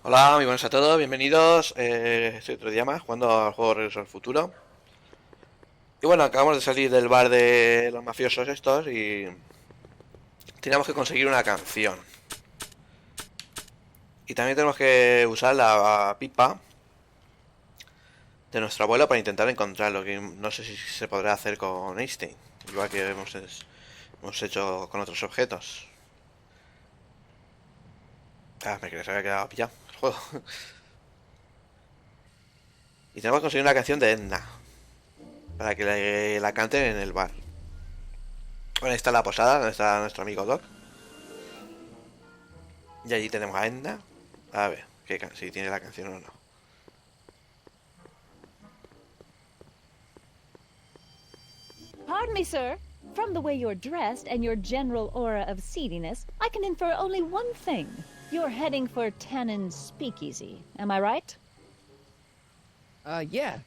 Hola, muy buenas a todos, bienvenidos. Estoy otro día más jugando al juego Regreso al Futuro. Y bueno, acabamos de salir del bar de los mafiosos estos y teníamos que conseguir una canción. Y también tenemos que usar la pipa de nuestro abuelo para intentar encontrarlo, que no sé si se podrá hacer con Einstein, igual que hemos hecho con otros objetos. Ah, me creía que se había quedado pillado el juego. Y tenemos que conseguir una canción de Edna para que la canten en el bar. Bueno, ahí está la posada, donde está nuestro amigo Doc. Y allí tenemos a Edna. A ver, si tiene la canción o no. Pardon me, sir. From the way you're dressed and your general aura of seediness, I can infer only one thing. You're heading for Tannen's Speakeasy. Am I right? Yeah.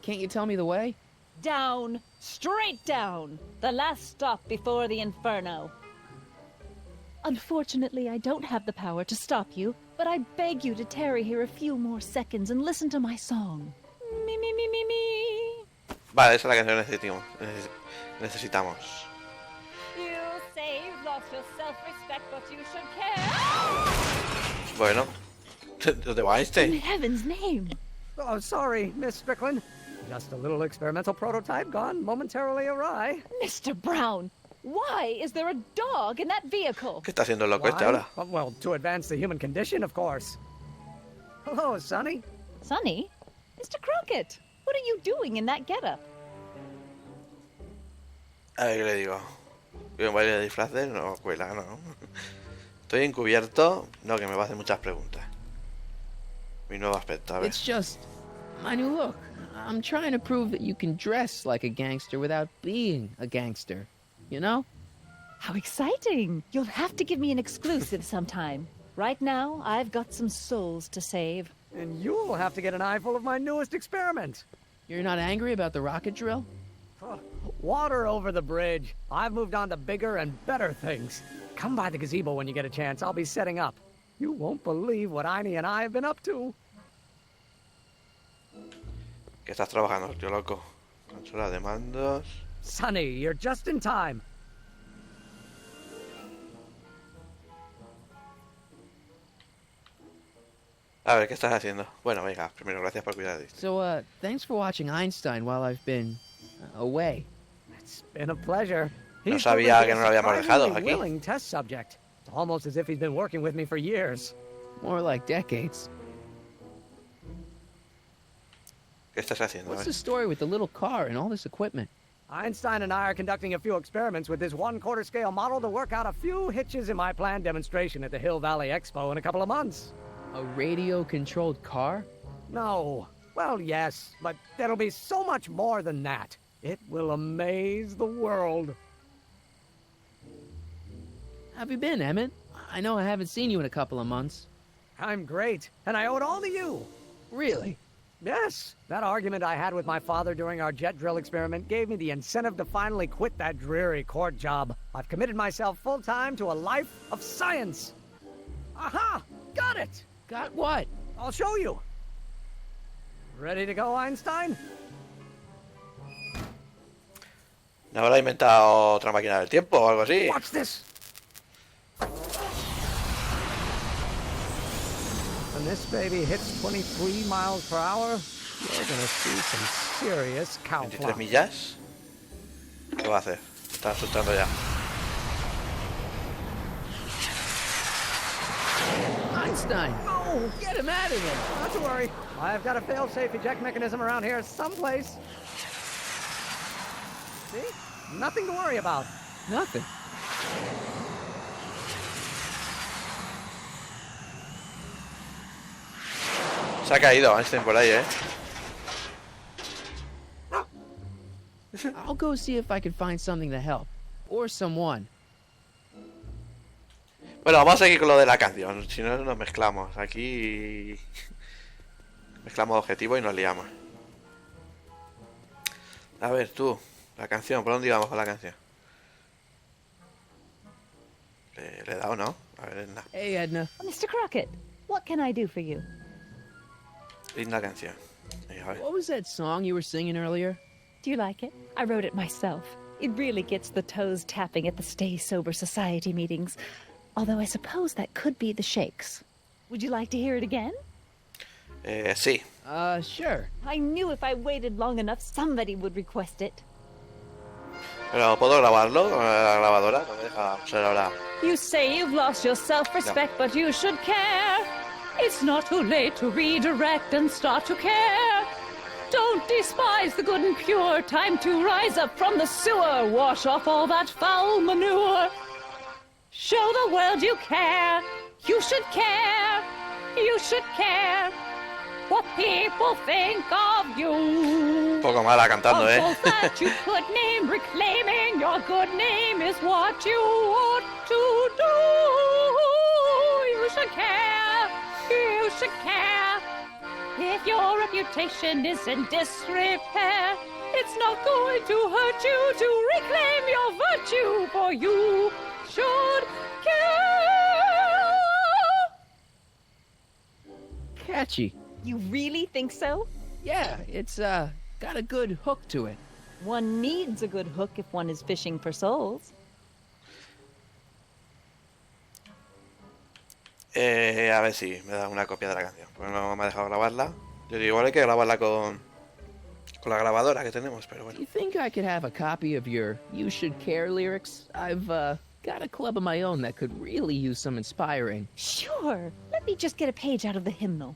Can't you tell me the way? Down. Straight down. The last stop before the Inferno. Unfortunately, I don't have the power to stop you, but I beg you to tarry here a few more seconds and listen to my song. Me, me, me, me, me. Vale, esa es la canción que necesitamos. You say you've lost your self-respect, but you should care. Bueno, ¿dónde va In este? heaven's name. Oh, sorry, Miss Strickland. Just a little experimental prototype gone momentarily awry. Mr. Brown, why is there a dog in that vehicle? ¿Qué está haciendo el loco este ahora? Well, to advance the human condition, of course. Hello, Sonny. Sonny? Mr. Crockett, what are you doing in that getup? A ver qué le digo. ¿Vivo en baile de disfraces? No, cuela, no. Estoy encubierto. No, que me va a hacer muchas preguntas. Mi nuevo aspecto, a ver. It's just my new look. I'm trying to prove that you can dress like a gangster without being a gangster. You know? How exciting! You'll have to give me an exclusive sometime. Right now, I've got some souls to save. And you'll have to get an eyeful of my newest experiment. You're not angry about the rocket drill? Water over the bridge. I've moved on to bigger and better things. Come by the gazebo when you get a chance. I'll be setting up. You won't believe what Aini and I have been up to. ¿Qué estás trabajando, tío loco? Consola de mandos. Sonny, you're just in time. A ver, ¿qué estás haciendo? Bueno, venga, primero, gracias por cuidar de esto. So, thanks for watching Einstein while I've been away. It's been a pleasure. No sabía que no lo habíamos dejado surprisingly aquí. willing test subject. It's almost as if he's been working with me for years. More like decades. ¿Qué estás haciendo? A What's ver. the story with the little car and all this equipment? Einstein and I are conducting a few experiments with this 1/4 scale model to work out a few hitches in my planned demonstration at the Hill Valley Expo in a couple of months. A radio-controlled car? No. Well, yes, but there'll be so much more than that. It will amaze the world. How have you been, Emmett? I know I haven't seen you in a couple of months. I'm great, and I owe it all to you. Really? Yes, that argument I had with my father during our jet drill experiment gave me the incentive to finally quit that dreary court job. I've committed myself full-time to a life of science. Aha! Got it! Got what? I'll show you. Ready to go, Einstein? ¿No habrá inventado otra máquina del tiempo o algo así? Watch this. When this baby hits 23 miles per hour, you're gonna see some serious cow 23 flop. millas. ¿Qué va a hacer? Me está asustando ya. Einstein! No! Get him out of there! Not to worry. I've got a fail-safe eject mechanism around here someplace. See? Nothing to worry about. Nothing. Se ha caído Einstein por ahí, ¿eh? I'll go see if I can find something to help. Or someone. Bueno, vamos a seguir con lo de la canción. Si no, nos mezclamos. Aquí mezclamos objetivos y nos liamos. A ver, tú, la canción, ¿por dónde íbamos con la canción? ¿Le he dado, no? A ver, nada. Hey, Edna. Mr. Crockett, What can I do for you? Linda canción. A ver. What was that song you were singing earlier? Do you like it? I wrote it myself. It really gets the toes tapping at the Stay Sober Society meetings. Although I suppose that could be the Shakes. Would you like to hear it again? Sí. Sure. I knew if I waited long enough, somebody would request it. Pero puedo grabarlo con la grabadora. No me deja usar ahora. You say you've lost your self-respect, No. but you should care. It's not too late to redirect and start to care. Don't despise the good and pure. Time to rise up from the sewer. Wash off all that foul manure. Show the world you care. You should care. You should care. What people think of you. Un poco mala cantando, Of those that you could name, reclaiming your good name is what you ought to do. You should care. You should care. If your reputation is in disrepair, it's not going to hurt you to reclaim your virtue, for you should care. Catchy. You really think so? Yeah, it's got a good hook to it. One needs a good hook if one is fishing for souls. A ver si me da una copia de la canción. Porque no me ha dejado grabarla. Yo digo, igual hay que grabarla con la grabadora que tenemos, pero Do bueno. you think I could have a copy of your You Should Care lyrics? I've got a club of my own that could really use some inspiring. Sure. Let me just get a page out of the hymnal.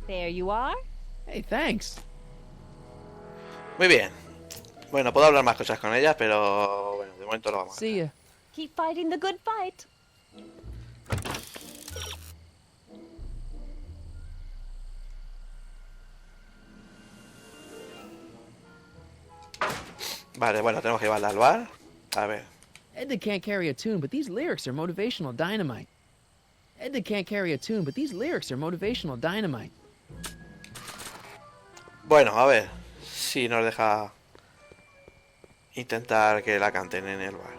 There you are. Hey, thanks. Muy bien. Bueno, puedo hablar más cosas con ella, pero bueno, de momento lo vamos a hacer. See ya. Keep fighting the good fight. Vale, bueno, tenemos que llevarla al bar. A ver. Edda can't carry a tune, but these lyrics are motivational dynamite. Edda can't carry a tune, but these lyrics are motivational dynamite. Bueno, a ver si nos deja intentar que la canten en el bar.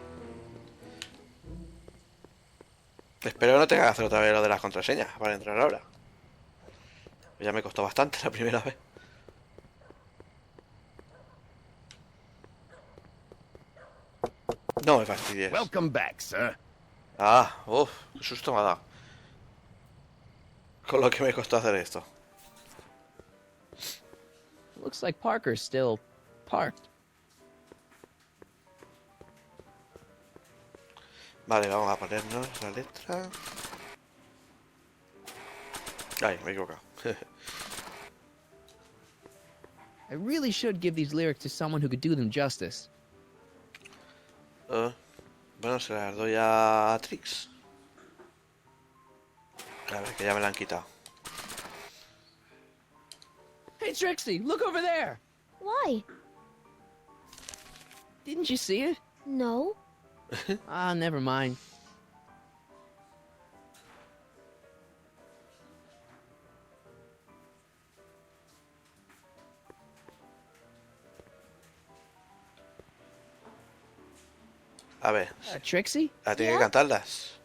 Espero que no tenga que hacer otra vez lo de las contraseñas para entrar ahora. Ya me costó bastante la primera vez. No me fastidies. Welcome back, sir. Ah, uff, qué susto me ha dado. Con lo que me costó hacer esto. Looks like Parker's still parked. Vale, vamos a ponernos la letra. Ay, me he equivocado. I really should give these lyrics to someone who could do them justice. Bueno, se las doy a Trix. A ver, que ya me la han quitado. Hey, Trixie, look over there! Why? Didn't you see it? No. Ah, never mind. A ver, Trixie? ahora tiene que ¿Ya? cantarlas.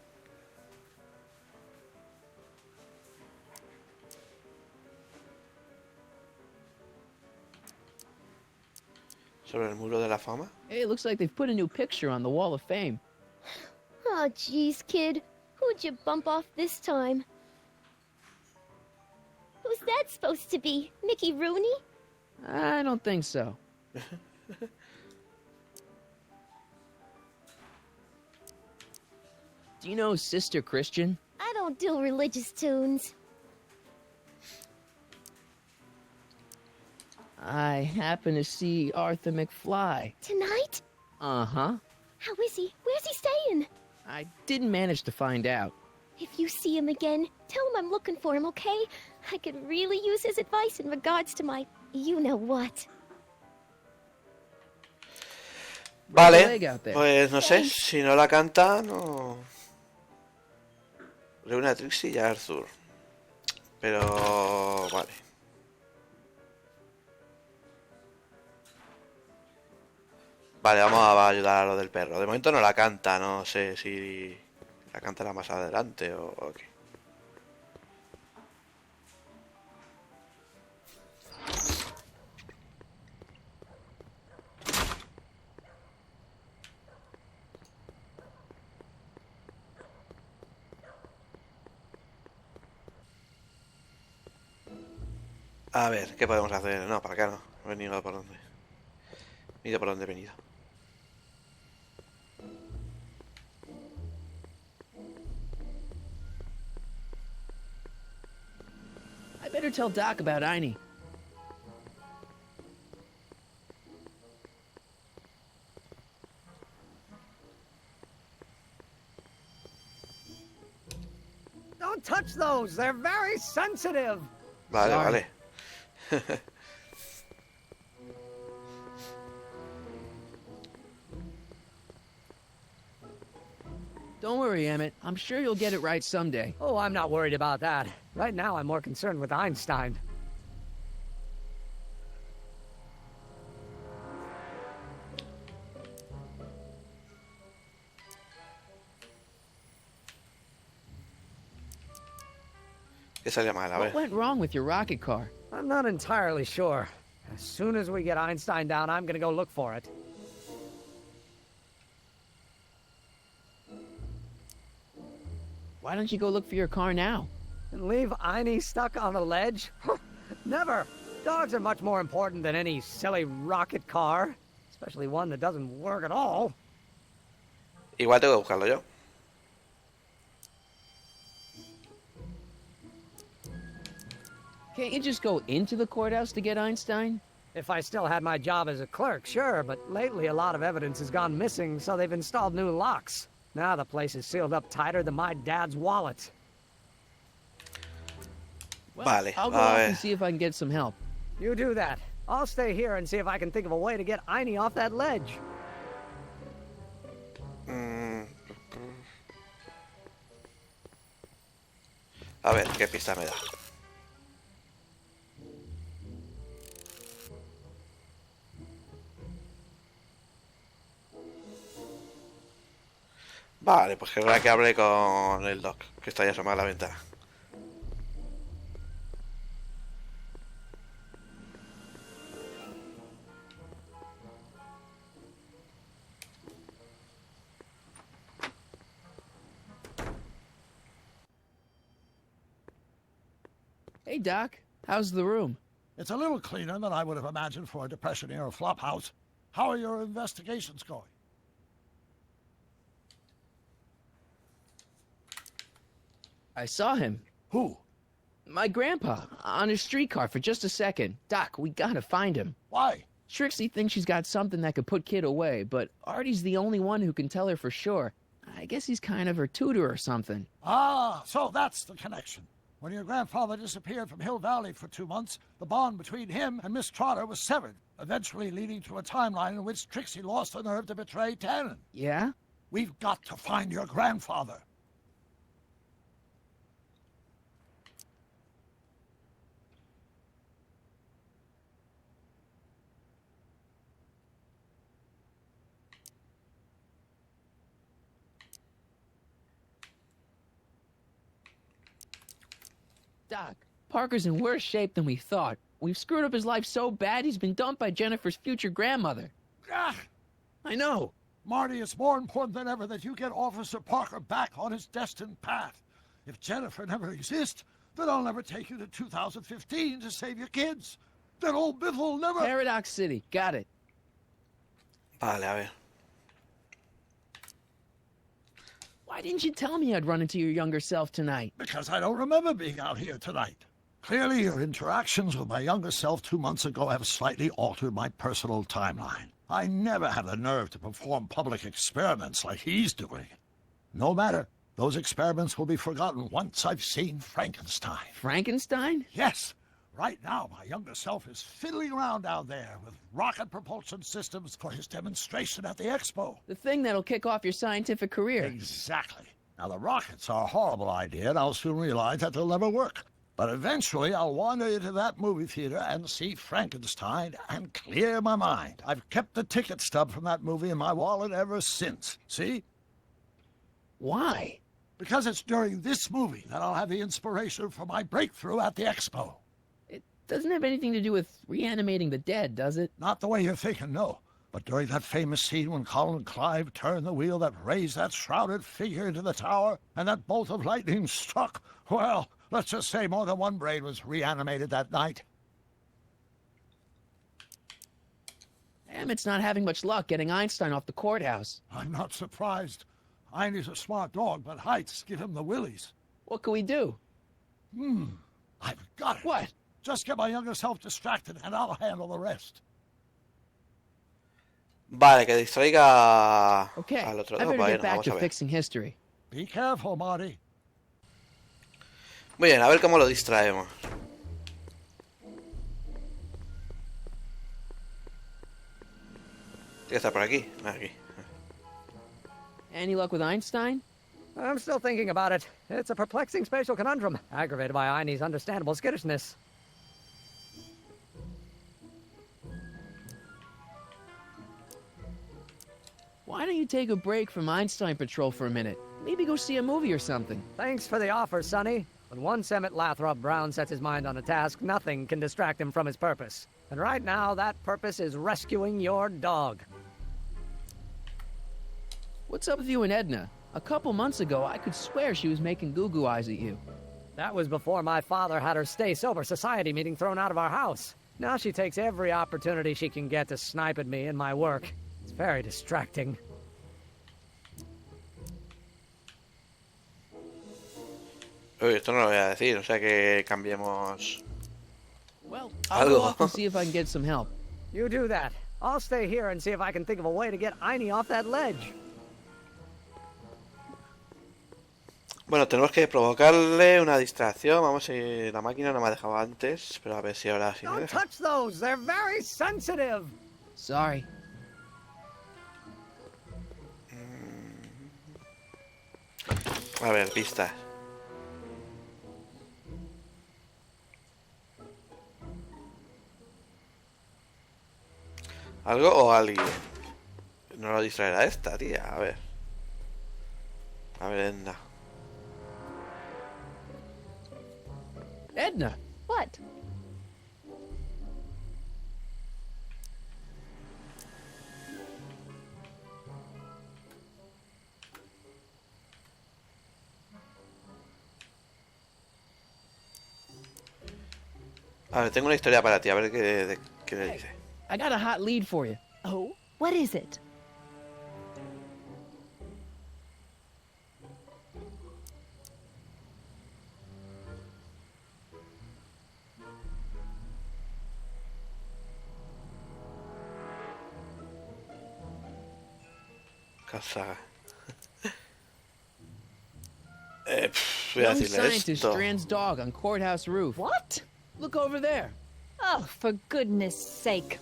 Sobre el muro de la fama. Hey, it looks like they've put a new picture on the Wall of Fame. Oh, geez, kid. Who'd you bump off this time? Who's that supposed to be? Mickey Rooney? I don't think so. Do you know Sister Christian? I don't do religious tunes. I happened to see Arthur McFly. Tonight? Uh-huh. How is he? Where's he staying? I didn't manage to find out. If you see him again, tell him I'm looking for him, okay? I could really use his advice in regards to my you-know-what. Vale, leg out there. pues no sé, si no la canta, no... Reúne a Trixie y a Arthur. Pero... vale. Vale, vamos a ayudar a lo del perro. De momento no la canta, no sé si la cantará más adelante o qué. A ver, ¿qué podemos hacer? No, para acá no. He venido por donde. Mira por dónde he venido. I better tell Doc about Einie. Don't touch those. They're very sensitive. Vale, Sorry. vale. Don't worry, Emmett. I'm sure you'll get it right someday. Oh, I'm not worried about that. Right now, I'm more concerned with Einstein. ¿Qué salía mal? A What ver. went wrong with your rocket car? I'm not entirely sure. As soon as we get Einstein down, I'm gonna go look for it. Why don't you go look for your car now? And leave Einie stuck on a ledge? Never! Dogs are much more important than any silly rocket car. Especially one that doesn't work at all. Igual tengo que buscarlo yo. Can't you just go into the courthouse to get Einstein? If I still had my job as a clerk, sure, but lately a lot of evidence has gone missing, so they've installed new locks. Now the place is sealed up tighter than my dad's wallet. Well, Vale, I'll go a off ver. and see if I can get some help. You do that. I'll stay here and see if I can think of a way to get Einie off that ledge. Mm. A ver, ¿qué pista me da? Vale, pues querrá que hable con el Doc, que está ya asomado a la ventana. Hey, Doc. How's the room? It's a little cleaner than I would have imagined for a Depression-era flophouse. How are your investigations going? I saw him. Who? My grandpa, on a streetcar for just a second. Doc, we gotta find him. Why? Trixie thinks she's got something that could put Kid away, but Artie's the only one who can tell her for sure. I guess he's kind of her tutor or something. Ah, so that's the connection. When your grandfather disappeared from Hill Valley for 2 months, the bond between him and Miss Trotter was severed, eventually leading to a timeline in which Trixie lost the nerve to betray Tannen. Yeah? We've got to find your grandfather. Doc, Parker's in worse shape than we thought. We've screwed up his life so bad he's been dumped by Jennifer's future grandmother. Ah, I know. Marty, it's more important than ever that you get Officer Parker back on his destined path. If Jennifer never exists, then I'll never take you to 2015 to save your kids. Then old Biff will never... Paradox City, got it. Vale, a ver. Why didn't you tell me I'd run into your younger self tonight? Because I don't remember being out here tonight. Clearly, your interactions with my younger self 2 months ago have slightly altered my personal timeline. I never had the nerve to perform public experiments like he's doing. No matter. Those experiments will be forgotten once I've seen Frankenstein. Frankenstein? Yes. Right now, my younger self is fiddling around down there with rocket propulsion systems for his demonstration at the expo. The thing that'll kick off your scientific career. Exactly. Now, the rockets are a horrible idea, and I'll soon realize that they'll never work. But eventually, I'll wander into that movie theater and see Frankenstein and clear my mind. I've kept the ticket stub from that movie in my wallet ever since. See? Why? Because it's during this movie that I'll have the inspiration for my breakthrough at the expo. It doesn't have anything to do with reanimating the dead, does it? Not the way you're thinking, no. But during that famous scene when Colin Clive turned the wheel that raised that shrouded figure into the tower and that bolt of lightning struck, well, let's just say more than one brain was reanimated that night. Emmett's not having much luck getting Einstein off the courthouse. I'm not surprised. Einie's a smart dog, but heights give him the willies. What can we do? I've got it. What? Just get my younger self distracted and I'll handle the rest. Vale, que distraiga Okay, al otro I dos. better get Bueno, back vamos a to ver. fixing history. Be careful, Marty. Muy bien, a ver cómo lo distraemos. Tiene que estar por aquí. Aquí. Any luck with Einstein? I'm still thinking about it. It's a perplexing spatial conundrum, aggravated by Einie's understandable skittishness. Why don't you take a break from Einstein Patrol for a minute? Maybe go see a movie or something. Thanks for the offer, Sonny. When once Emmett Lathrop Brown sets his mind on a task, nothing can distract him from his purpose. And right now, that purpose is rescuing your dog. What's up with you and Edna? A couple months ago, I could swear she was making goo-goo eyes at you. That was before my father had her Stay Sober Society meeting thrown out of our house. Now she takes every opportunity she can get to snipe at me and my work. It's very distracting. Uy, esto no lo voy a decir, o sea que cambiemos. Well, I'll go Algo. off and see if I can get some help. You do that. I'll stay here and see if I can think of a way to get Einie off that ledge. Bueno, tenemos que provocarle una distracción. Vamos a ir... La máquina no me ha dejado antes, pero a ver si ahora sí me Don't deja. touch those! They're very sensitive! Sorry. A ver, pistas. ¿Algo o alguien? No lo distraerá esta, tía. A ver. A ver, Edna. Edna! What? A ver, tengo una historia para ti. A ver qué le dice. I got a hot lead for you. Oh? What is it? Casa. Voy a Young decirle scientist esto. strands dog on courthouse roof. What? Look over there. Oh, for goodness sake.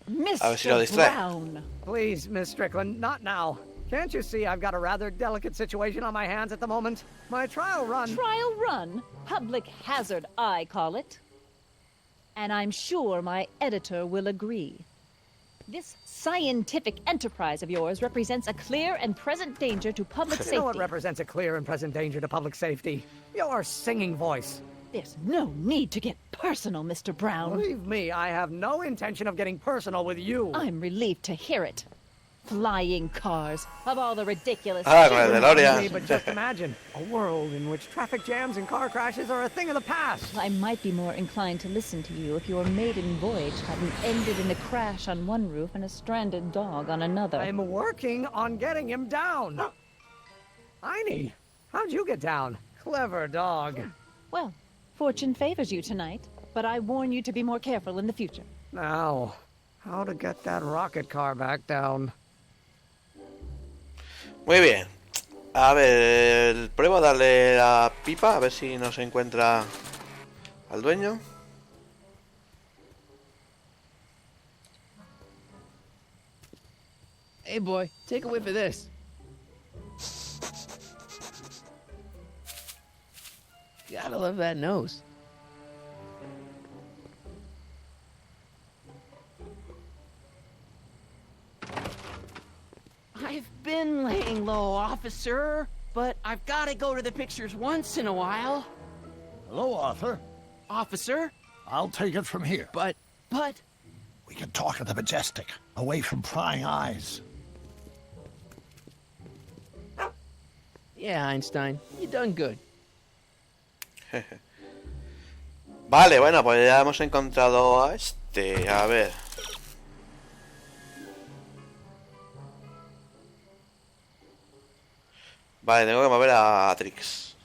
A ver si lo Mr. distrae. Brown. Please, Miss Strickland, not now. Can't you see I've got a rather delicate situation on my hands at the moment? My trial run... Trial run? Public hazard, I call it. And I'm sure my editor will agree. This scientific enterprise of yours represents a clear and present danger to public You know what safety. represents a clear and present danger to public safety? Your singing voice. There's no need to get personal, Mr. Brown. Believe me, I have no intention of getting personal with you. I'm relieved to hear it. Flying cars, of all the ridiculous... Ah, con el Me, DeLorean. but just imagine a world in which traffic jams and car crashes are a thing of the past. I might be more inclined to listen to you if your maiden voyage hadn't ended in a crash on one roof and a stranded dog on another. I'm working on getting him down. Einie, how'd you get down? Clever dog. Well, fortune favors you tonight, but I warn you to be more careful in the future. Now, how to get that rocket car back down? Muy bien. A ver, pruebo a darle la pipa, a ver si nos encuentra al dueño. Hey, boy, take a whiff of this. Gotta love that nose. I've been laying low, officer, but I've got to go to the pictures once in a while. Hello, Arthur. Officer, I'll take it from here. But We can talk at the Majestic, away from prying eyes. yeah, Einstein, you done good. Vale, bueno, pues ya hemos encontrado a este. A ver. Vale, tengo que mover a Trix.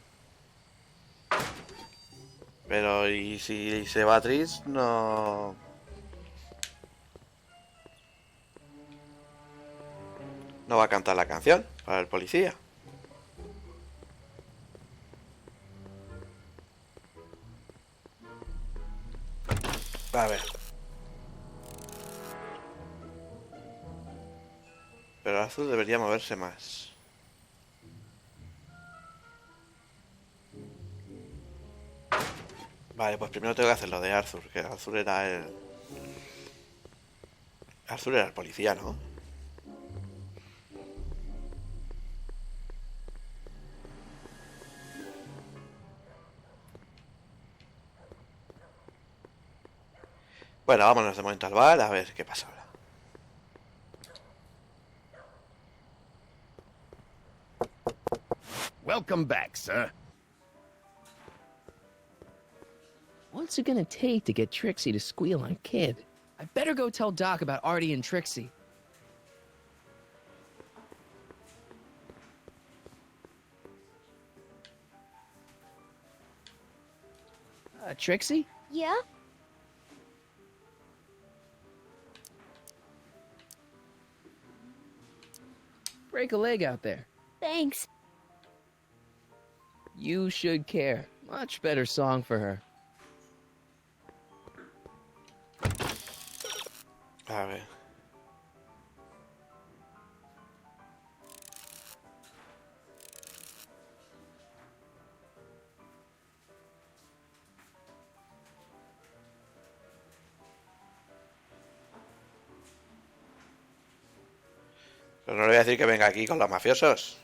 Pero, ¿y si se va Trix? No... No va a cantar la canción para el policía. A ver. Pero el azul debería moverse más. Vale, pues primero tengo que hacer lo de Arthur, que Arthur era el... Arthur era el policía, ¿no? Bueno, vámonos de momento al bar a ver qué pasa ahora. Welcome back, sir. What's it gonna take to get Trixie to squeal on Kid? I better go tell Doc about Artie and Trixie. Trixie? Yeah? Break a leg out there. Thanks. You should care. Much better song for her. A ver. Pero no le voy a decir que venga aquí con los mafiosos.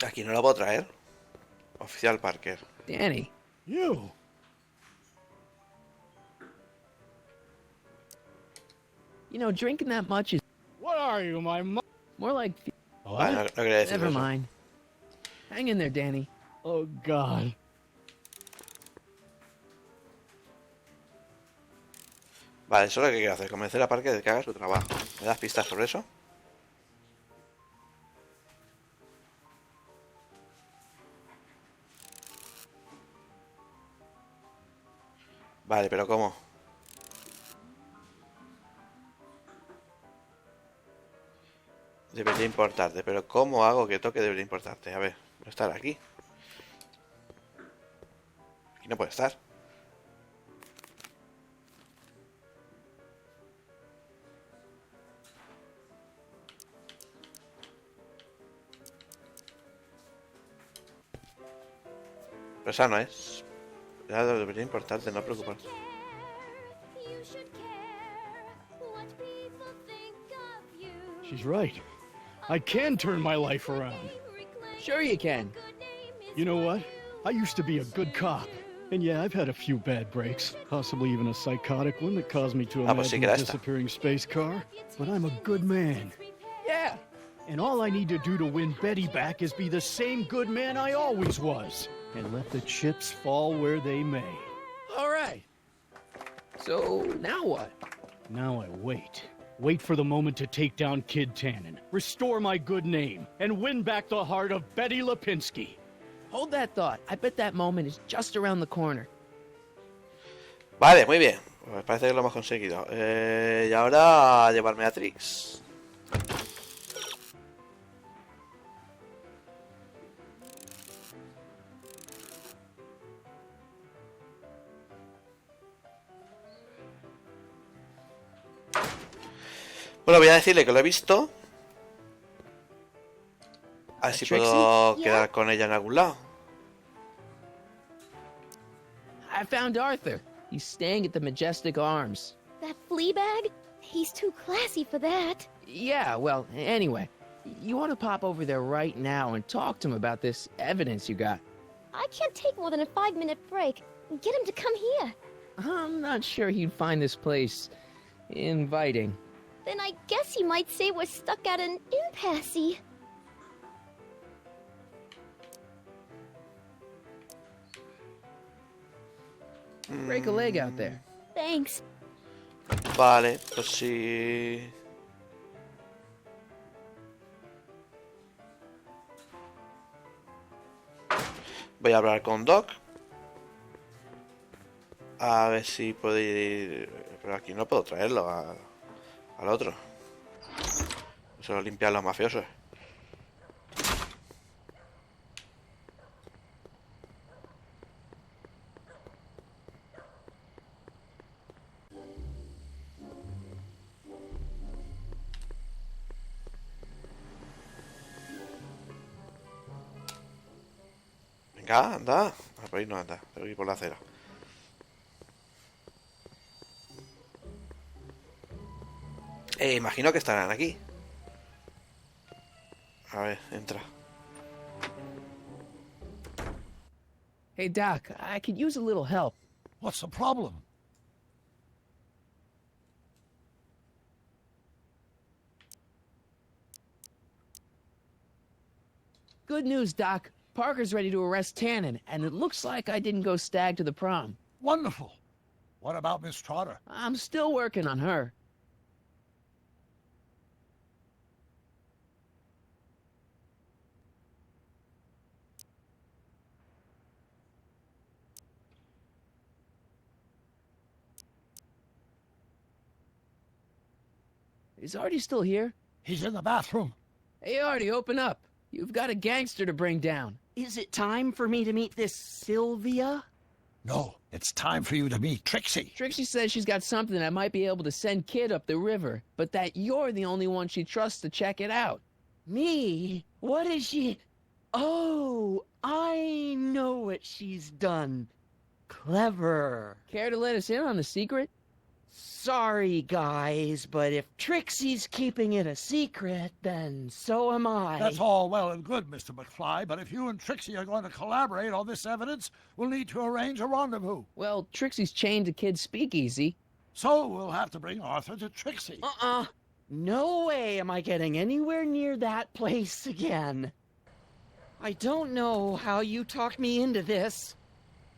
Aquí no lo puedo traer. Oficial Parker. Danny. You. You know, drinking that much is What are you, my mom? more like... Vale, no quería decir Never eso. mind. Hang in there, Danny. Oh, God. Vale, eso es lo que quiero hacer. Convencer a Parker de que haga su trabajo. ¿Me das pistas sobre eso? Vale, pero ¿cómo? Debería importarte, pero ¿cómo hago que toque debería importarte? A ver, no estar aquí. Aquí no puede estar. Pero esa no es. Ya debería importarte, no preocuparte. You should care what people think of you. She's right. I can turn my life around. Sure you can. You know what? I used to be a good cop. And yeah, I've had a few bad breaks. Possibly even a psychotic one that caused me to pues sí imagine que a era esta. disappearing space car. But I'm a good man. Yeah. And all I need to do to win Betty back is be the same good man I always was. And let the chips fall where they may. All right. So, now what? Now I wait. Wait for the moment to take down Kid Tannen, restore my good name, and win back the heart of Betty Lipinski. Hold that thought. I bet that moment is just around the corner. Vale, muy bien. Pues parece que lo hemos conseguido. Y ahora a llevarme a Trix. Bueno, voy a decirle que lo he visto. A ver si Trixie? puedo Yeah. quedar con ella en algún lado. I found Arthur. He's staying at the Majestic Arms. That flea bag? He's too classy for that. Yeah, well, anyway. You want to pop over there right now and talk to him about this evidence you got. I can't take more than a 5-minute break. Get him to come here. I'm not sure he'd find this place inviting. Then I guess he might say we're stuck at an impasse. Break a leg out there. Thanks. Vale, pues sí. Voy a hablar con Doc. A ver si puedo ir. Pero aquí no puedo traerlo al otro. Se lo limpian los mafiosos. Venga, anda. Ah, por ahí no anda. Tengo que ir por la acera. Imagino que estarán aquí. A ver, entra. Hey, Doc, I could use a little help. What's the problem? Good news, Doc. Parker's ready to arrest Tannen, and it looks like I didn't go stag to the prom. Wonderful. What about Miss Trotter? I'm still working on her. Is Artie still here? He's in the bathroom. Hey, Artie, open up. You've got a gangster to bring down. Is it time for me to meet this Sylvia? No, it's time for you to meet Trixie. Trixie says she's got something that might be able to send Kid up the river, but that you're the only one she trusts to check it out. Me? What is she? Oh, I know what she's done. Clever. Care to let us in on the secret? Sorry, guys, but if Trixie's keeping it a secret, then so am I. That's all well and good, Mr. McFly, but if you and Trixie are going to collaborate on this evidence, we'll need to arrange a rendezvous. Well, Trixie's chained to Kid's speakeasy. So we'll have to bring Arthur to Trixie. No way am I getting anywhere near that place again. I don't know how you talked me into this.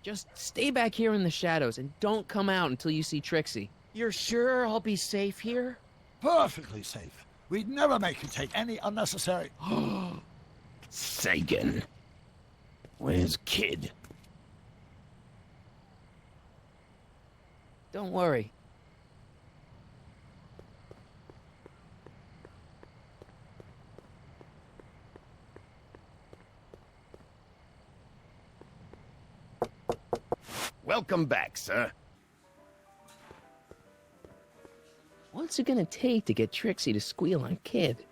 Just stay back here in the shadows and don't come out until you see Trixie. You're sure I'll be safe here? Perfectly safe. We'd never make you take any unnecessary... Sagan. Where's Kid? Don't worry. Welcome back, sir. What's it gonna take to get Trixie to squeal on Kid?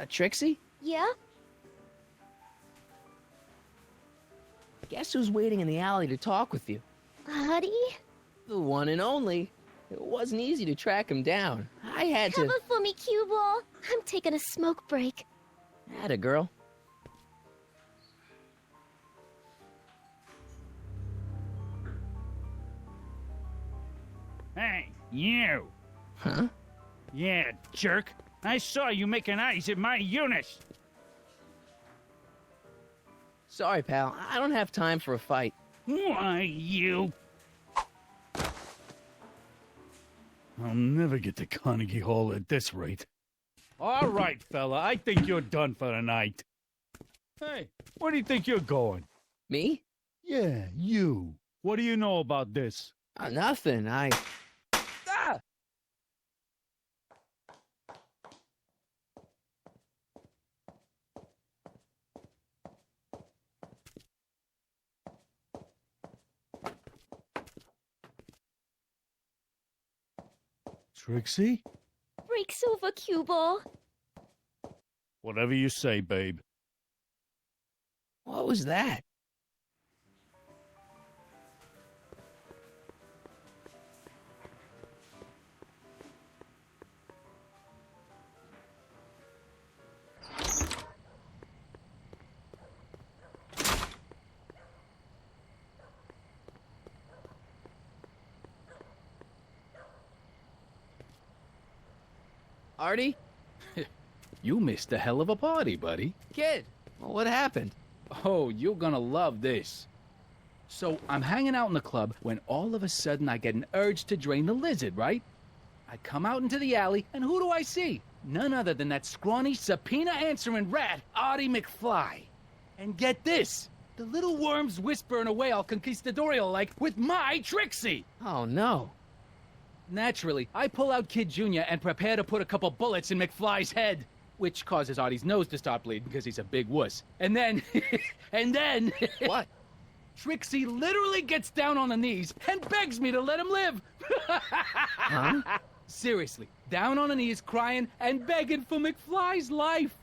Trixie? Yeah? Guess who's waiting in the alley to talk with you? Buddy? The one and only. It wasn't easy to track him down. I had to... Cover for me, cue ball. I'm taking a smoke break. Atta girl. Hey, you! Huh? Yeah, jerk. I saw you making eyes at my Eunice. Sorry, pal. I don't have time for a fight. Why, you... I'll never get to Carnegie Hall at this rate. All right, fella. I think you're done for the night. Hey, where do you think you're going? Me? Yeah, you. What do you know about this? Nothing. Ah! Trixie? Breaks over, cue ball. Whatever you say, babe. What was that? Artie? You missed a hell of a party, buddy. Kid! What happened? Oh, you're gonna love this. So, I'm hanging out in the club when all of a sudden I get an urge to drain the lizard, right? I come out into the alley, and who do I see? None other than that scrawny, subpoena-answering rat, Artie McFly. And get this, the little worm's whispering away all conquistadorial-like with my Trixie! Oh, no. Naturally, I pull out Kid Jr. and prepare to put a couple bullets in McFly's head, which causes Artie's nose to start bleeding because he's a big wuss. And then, What? Trixie literally gets down on her knees and begs me to let him live. Huh? Seriously, down on her knees crying and begging for McFly's life.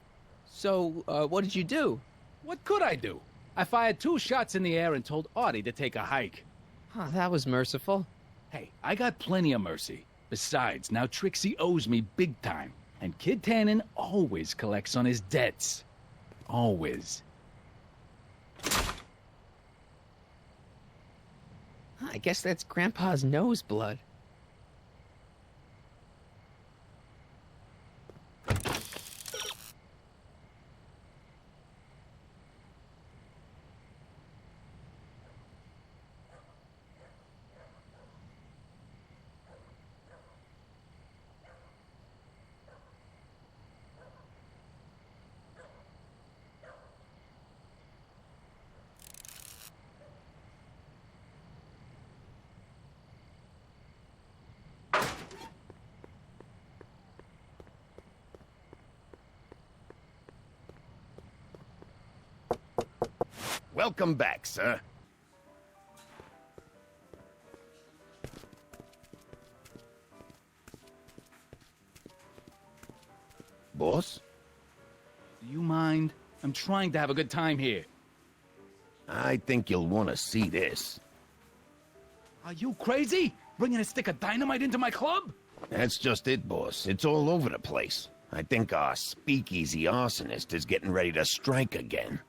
So, what did you do? What could I do? I fired 2 shots in the air and told Artie to take a hike. Oh, that was merciful. Hey, I got plenty of mercy. Besides, now Trixie owes me big time. And Kid Tannen always collects on his debts. Always. I guess that's Grandpa's nose blood. Welcome back, sir. Boss? Do you mind? I'm trying to have a good time here. I think you'll want to see this. Are you crazy? Bringing a stick of dynamite into my club? That's just it, boss. It's all over the place. I think our speakeasy arsonist is getting ready to strike again.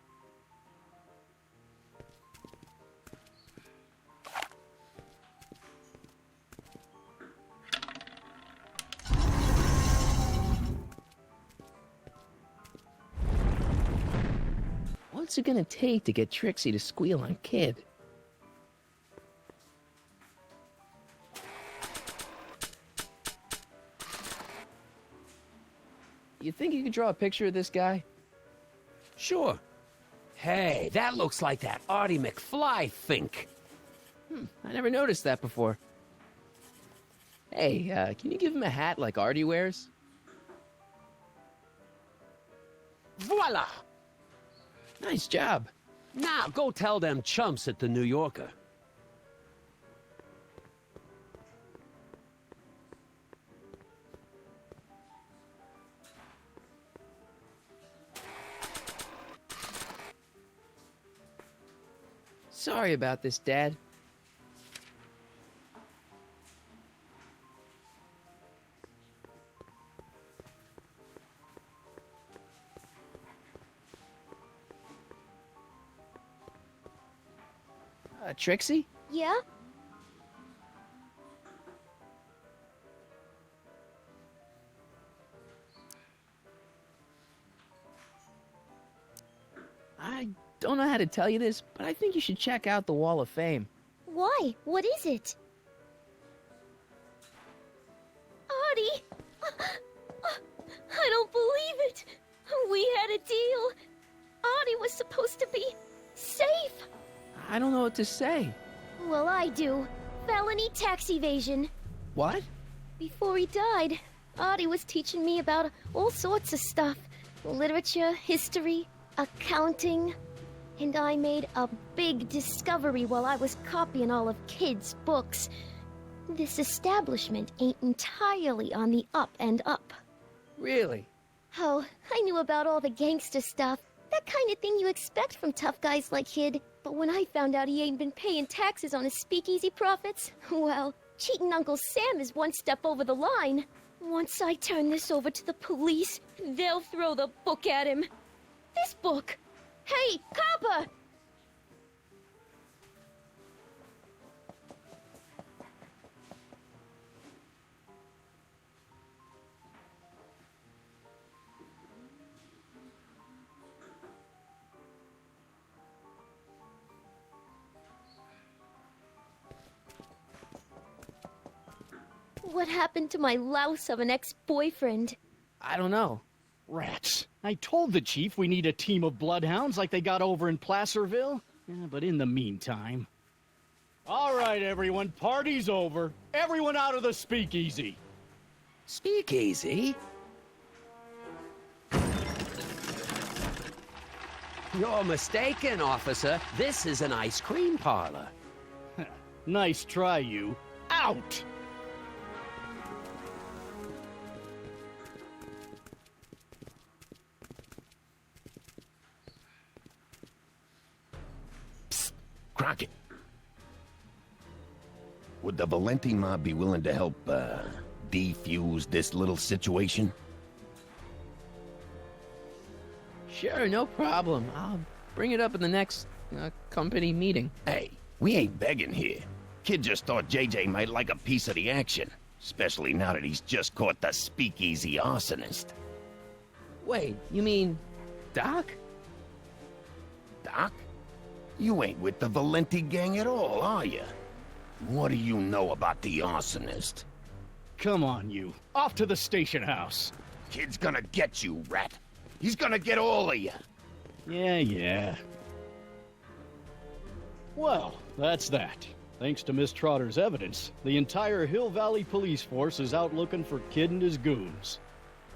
What's it gonna take to get Trixie to squeal on Kid? You think you could draw a picture of this guy? Sure. Hey, that looks like that Artie McFly think. I never noticed that before. Hey, can you give him a hat like Artie wears? Voila! Nice job. Now go tell them chumps at the New Yorker. Sorry about this, Dad. Trixie? Yeah? I don't know how to tell you this, but I think you should check out the Wall of Fame. Why? What is it? Artie! I don't believe it! We had a deal! Artie was supposed to be safe! I don't know what to say. Well, I do. Felony tax evasion. What? Before he died, Artie was teaching me about all sorts of stuff. Literature, history, accounting. And I made a big discovery while I was copying all of Kid's books. This establishment ain't entirely on the up and up. Really? Oh, I knew about all the gangster stuff. That kind of thing you expect from tough guys like Kid. But when I found out he ain't been paying taxes on his speakeasy profits, well, cheating Uncle Sam is one step over the line. Once I turn this over to the police, they'll throw the book at him. This book! Hey, copper! What happened to my louse of an ex-boyfriend? I don't know. Rats. I told the chief we need a team of bloodhounds like they got over in Placerville. Yeah, but in the meantime... All right, everyone, party's over. Everyone out of the speakeasy. Speakeasy? You're mistaken, officer. This is an ice cream parlor. Nice try, you. Out! Crockett. Would the Valenti mob be willing to help, defuse this little situation? Sure, no problem. I'll bring it up in the next company meeting. Hey, we ain't begging here. Kid just thought JJ might like a piece of the action, especially now that he's just caught the speakeasy arsonist. Wait, you mean Doc? Doc? You ain't with the Valenti gang at all, are you? What do you know about the arsonist? Come on, you. Off to the station house. Kid's gonna get you, rat. He's gonna get all of you. Yeah. Well, that's that. Thanks to Miss Trotter's evidence, the entire Hill Valley police force is out looking for Kid and his goons.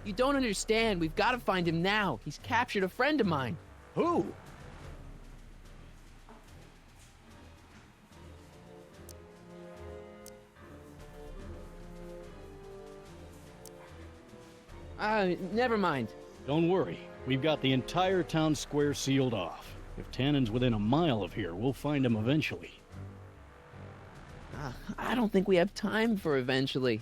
You don't understand. We've got to find him now. He's captured a friend of mine. Who? Never mind. Don't worry. We've got the entire town square sealed off. If Tannen's within a mile of here, we'll find him eventually. I don't think we have time for eventually.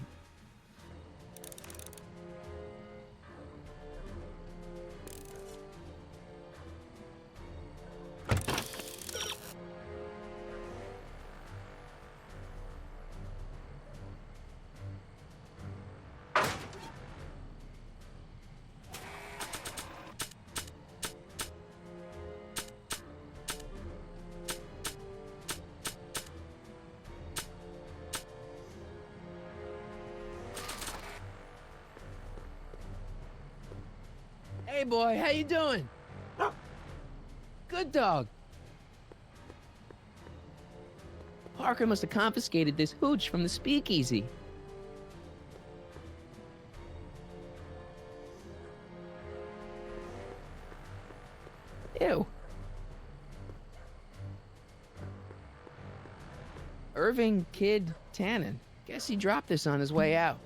Hey boy, how you doing? Good dog. Parker must have confiscated this hooch from the speakeasy. Ew. Irving Kid Tannen. Guess he dropped this on his way out.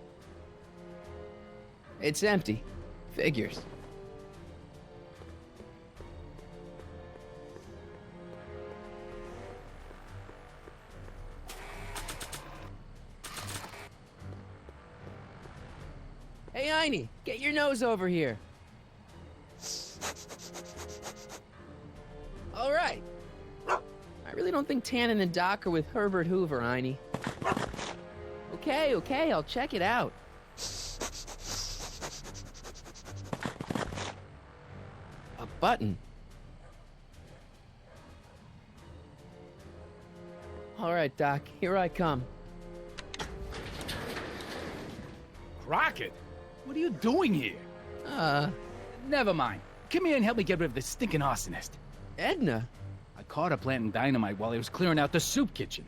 It's empty. Figures. Hey, Einie, get your nose over here. All right. I really don't think Tannen and Doc are with Herbert Hoover, Einie. Okay, I'll check it out. A button. All right, Doc, here I come. Crockett? What are you doing here? Never mind. Come here and help me get rid of this stinking arsonist. Edna? I caught her planting dynamite while he was clearing out the soup kitchen.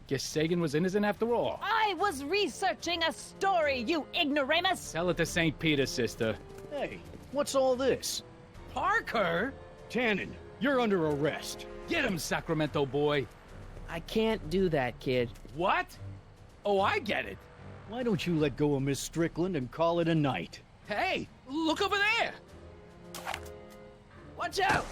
Guess Sagan was innocent after all. I was researching a story, you ignoramus! Tell it to St. Peter, sister. Hey, what's all this? Parker? Tannen, you're under arrest. Get him, Sacramento boy. I can't do that, kid. What? Oh, I get it. Why don't you let go of Miss Strickland and call it a night? Hey, look over there! Watch out!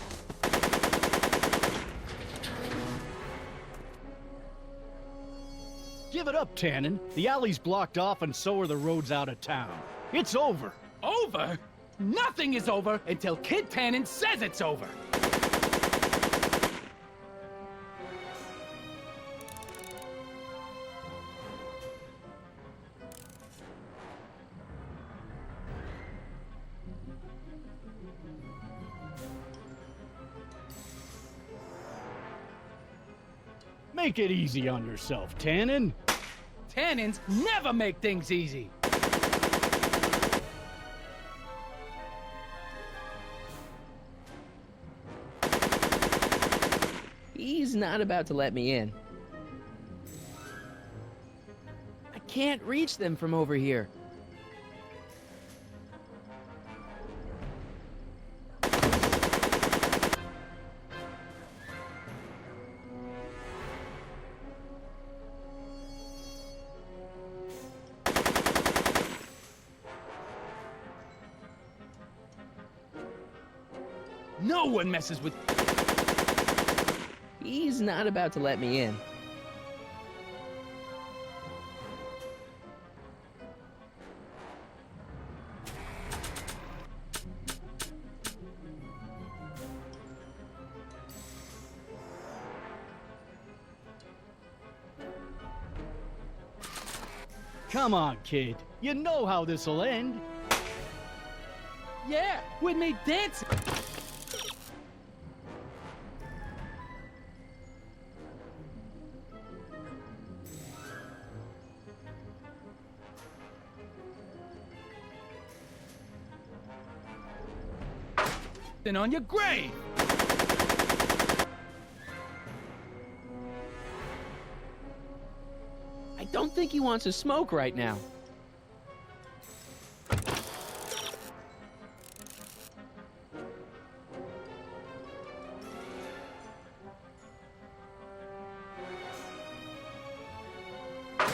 Give it up, Tannen. The alley's blocked off and so are the roads out of town. It's over. Over? Nothing is over until Kid Tannen says it's over. Make it easy on yourself, Tannen. Tannins never make things easy. He's not about to let me in. I can't reach them from over here. No one messes with... He's not about to let me in. Come on, kid. You know how this'll end. Yeah, with me dancing. And on your grave. I don't think he wants to smoke right now. Are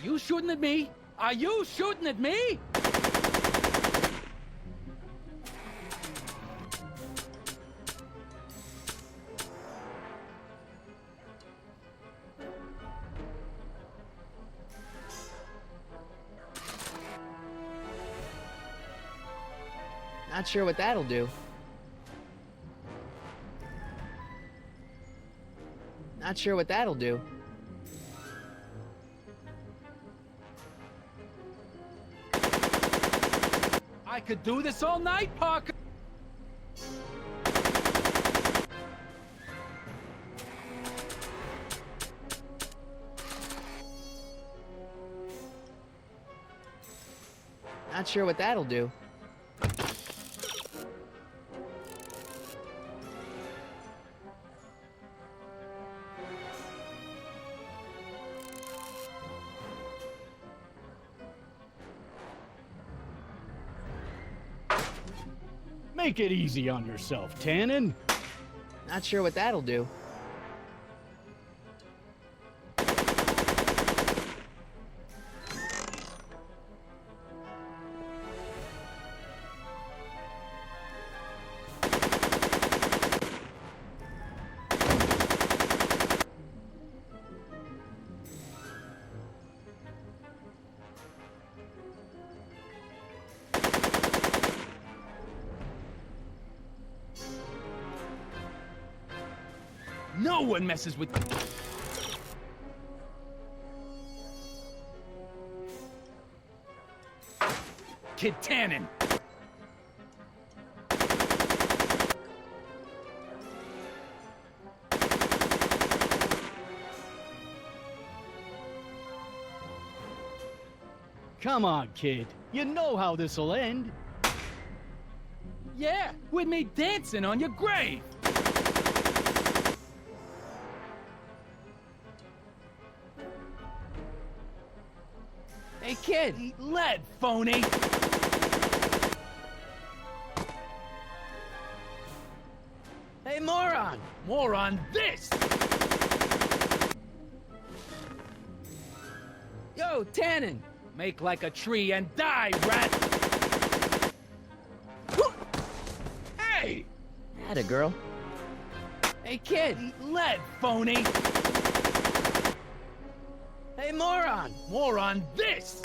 you shooting at me? Are you shooting at me? Not sure what that'll do. Not sure what that'll do. I could do this all night, Parker. Not sure what that'll do. Make it easy on yourself, Tannen. Not sure what that'll do. No one messes with... Kid Tannen. Come on, kid. You know how this'll end. Yeah, with me dancing on your grave. Hey, kid! Eat lead, phony! Hey, moron! More on this! Yo, Tannen! Make like a tree and die, rat! Hey! Atta girl. Hey, kid! Eat lead, phony! Hey, moron! More on this!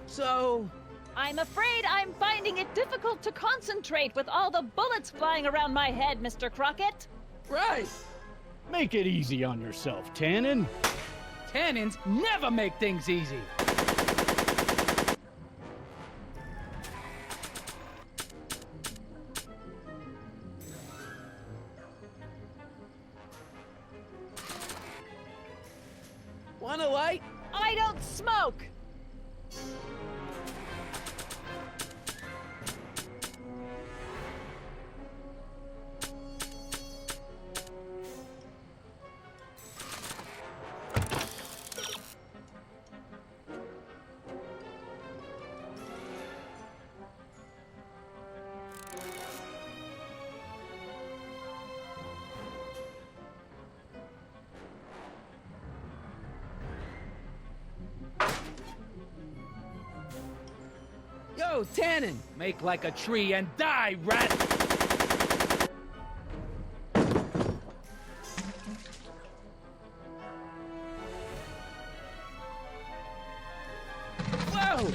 So, I'm afraid I'm finding it difficult to concentrate with all the bullets flying around my head, Mr. Crockett. Right. Make it easy on yourself, Tannen. Tannins never make things easy. Want a light? I don't smoke! Yo, Tannen! Make like a tree and die, rat! Whoa!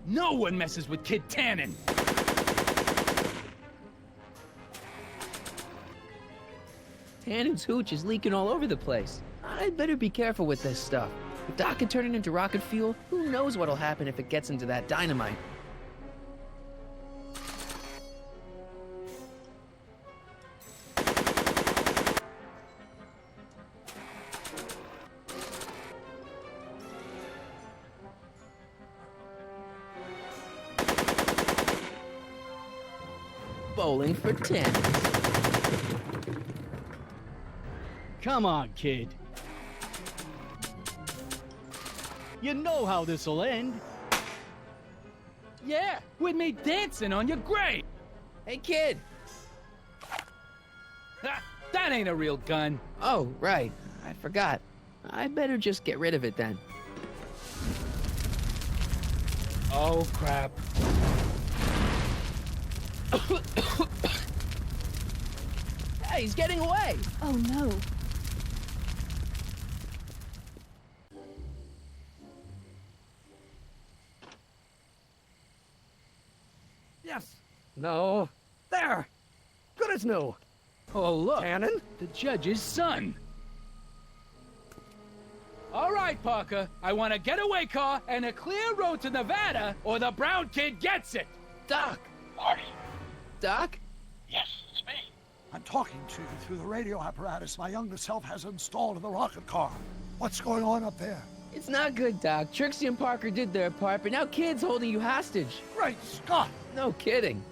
No one messes with Kid Tannen! Tannen's hooch is leaking all over the place. I'd better be careful with this stuff. If Doc can turn it into rocket fuel, who knows what'll happen if it gets into that dynamite. Bowling for 10. Come on, kid. You know how this'll end. Yeah, with me dancing on your grave! Hey, kid! Ha, that ain't a real gun. Oh, right. I forgot. I better just get rid of it then. Oh, crap. Hey, he's getting away! Oh no. Yes. No. There. Good as new. Oh, look. Tannen? The judge's son. All right, Parker. I want a getaway car and a clear road to Nevada, or the brown kid gets it. Doc! Marty. Doc? Yes, it's me. I'm talking to you through the radio apparatus my younger self has installed in the rocket car. What's going on up there? It's not good, Doc. Trixie and Parker did their part, but now Kid's holding you hostage. Great Scott! No kidding.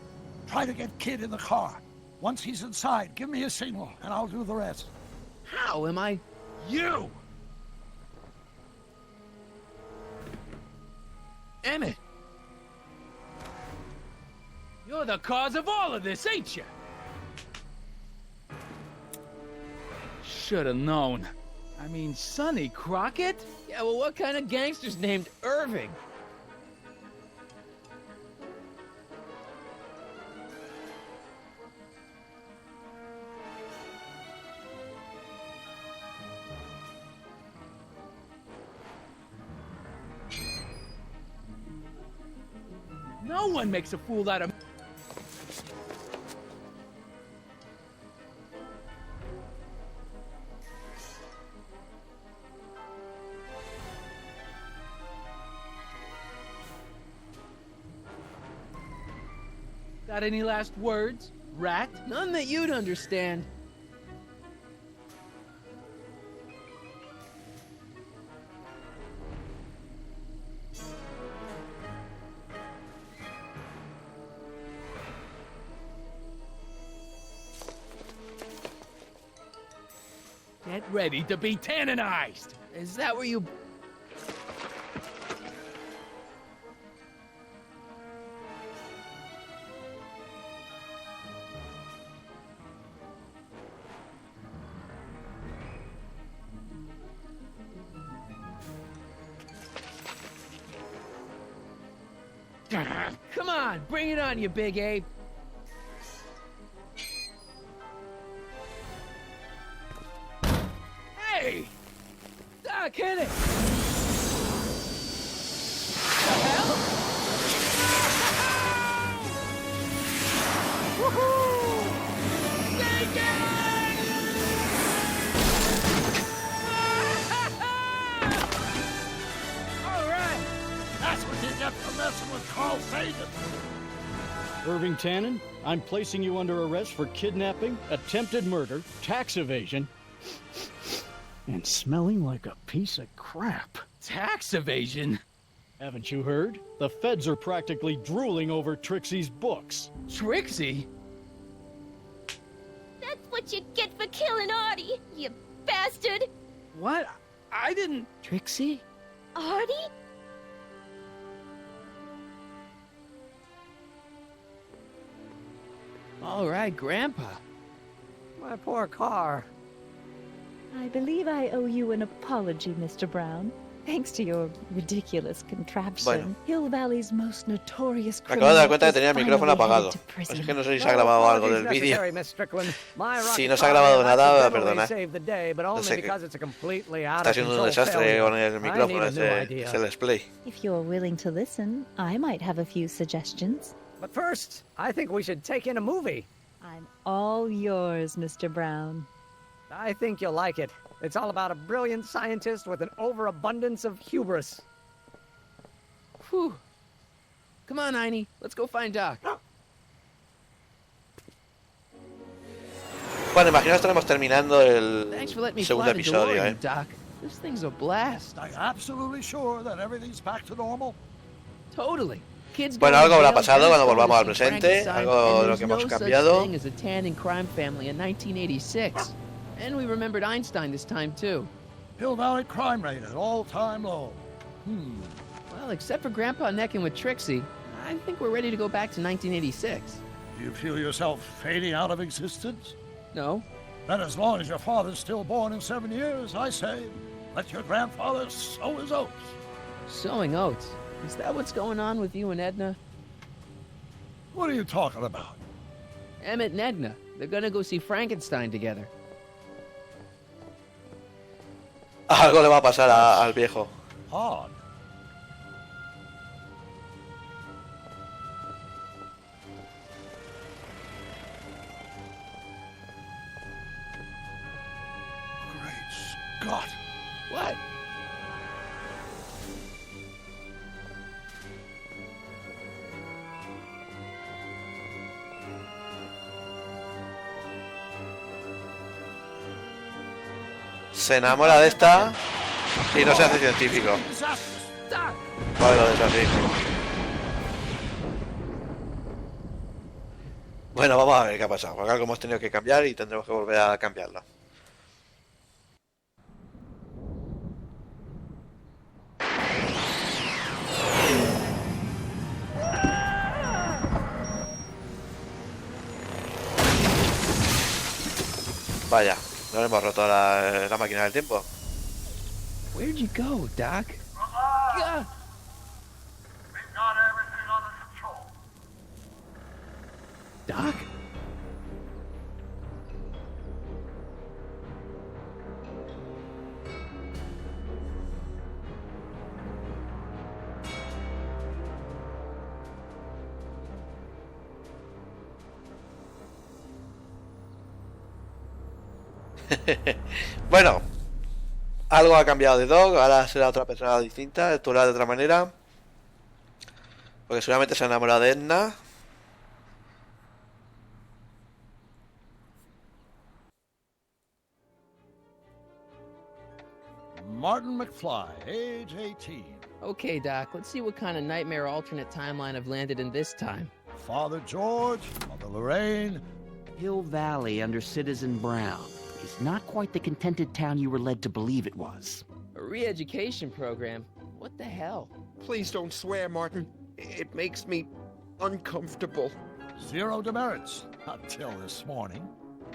Try to get Kid in the car. Once he's inside, give me a signal, and I'll do the rest. How am I... You! Emmett! You're the cause of all of this, ain't you? Should've known. I mean, Sonny Crockett? Yeah, well, what kind of gangster's named Irving? No one makes a fool out of... Got any last words, rat? None that you'd understand. Get ready to be tannenized! Is that where you... Come on, bring it on, you big ape. Hey! Doc, hit it! That's what you get for messing with Carl Sagan. Irving Tannen, I'm placing you under arrest for kidnapping, attempted murder, tax evasion, and smelling like a piece of crap. Tax evasion? Haven't you heard? The feds are practically drooling over Trixie's books. Trixie? That's what you get for killing Artie, you bastard! What? I didn't... Trixie? Artie? All right, Grandpa. My poor car. I believe I owe you an apology, Mr. Brown. Thanks to your ridiculous contraption, Bueno. Hill Valley's most notorious Me acabo de dar criminal cuenta que is tenía el micrófono finally apagado. headed to Así prison. que no sé si se ha grabado algo del vídeo. Necessary, Miss Strickland. My Si rocket no se ha car grabado may nada, accidentally perdona. save the day, but No only sé que because it's a completely out está of siendo un control desastre failure. con el I need micrófono, a new es idea. el display. If you're willing to listen, I might have a few suggestions. But first, I think we should take in a movie. I'm all yours, Mr. Brown. I think you'll like it. It's all about a brilliant scientist with an overabundance of hubris. Whew. Come on, Einie. Let's go find Doc. Bueno, imagino que estaremos terminando el Thanks for letting me segundo fly the episodio, DeLorean, Doc. This thing's a blast. Are you absolutely sure that everything's back to normal? Totally. Kids Bueno, go algo to habrá jail, pasado parents cuando go to volvamos al see presente, Frankenstein, algo and de lo there's que hemos no such cambiado. thing as a Tanning crime family in 1986. And we remembered Einstein this time, too. Hill Valley crime rate at all-time low. Well, except for Grandpa necking with Trixie, I think we're ready to go back to 1986. Do you feel yourself fading out of existence? No? Then as long as your father's still born in 7 years, I say, let your grandfather sow his oats. Sowing oats. Is that what's going on with you and Edna? What are you talking about? Emmett and Edna. They're gonna go see Frankenstein together. Algo le va a pasar al viejo. Odd. Great Scott. What? Se enamora de esta y no se hace científico. Bueno, es así. Bueno, vamos a ver qué ha pasado. Porque algo hemos tenido que cambiar y tendremos que volver a cambiarlo. Vaya, no hemos roto la máquina del tiempo. Where'd you go, Doc? Gah! We've got everything under control. Doc? Bueno, algo ha cambiado de Doc, ahora será otra persona distinta, actuará de otra manera. Porque seguramente se ha enamorado de Edna. Martin McFly, age 18. Okay, Doc, let's see what kind of nightmare alternate timeline I've landed in this time. Father George, Mother Lorraine. Hill Valley under Citizen Brown is not quite the contented town you were led to believe it was. A re-education program? What the hell? Please don't swear, Martin. It makes me uncomfortable. Zero demerits. Until this morning.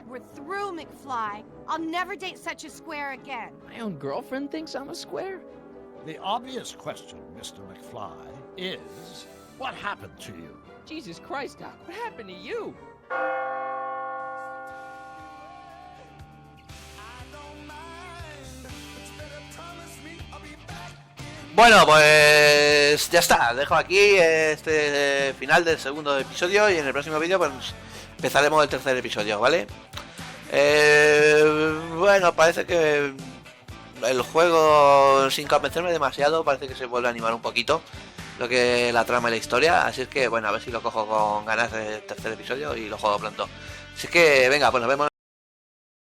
We're through, McFly. I'll never date such a square again. My own girlfriend thinks I'm a square? The obvious question, Mr. McFly, is what happened to you? Jesus Christ, Doc, what happened to you? Bueno, pues ya está, dejo aquí este final del segundo episodio y en el próximo vídeo pues empezaremos el tercer episodio, ¿vale? Bueno, parece que el juego, sin convencerme demasiado, parece que se vuelve a animar un poquito. lo que la trama y la historia, así es que bueno, a ver si lo cojo con ganas del tercer episodio y lo juego pronto. Así es que venga, pues nos vemos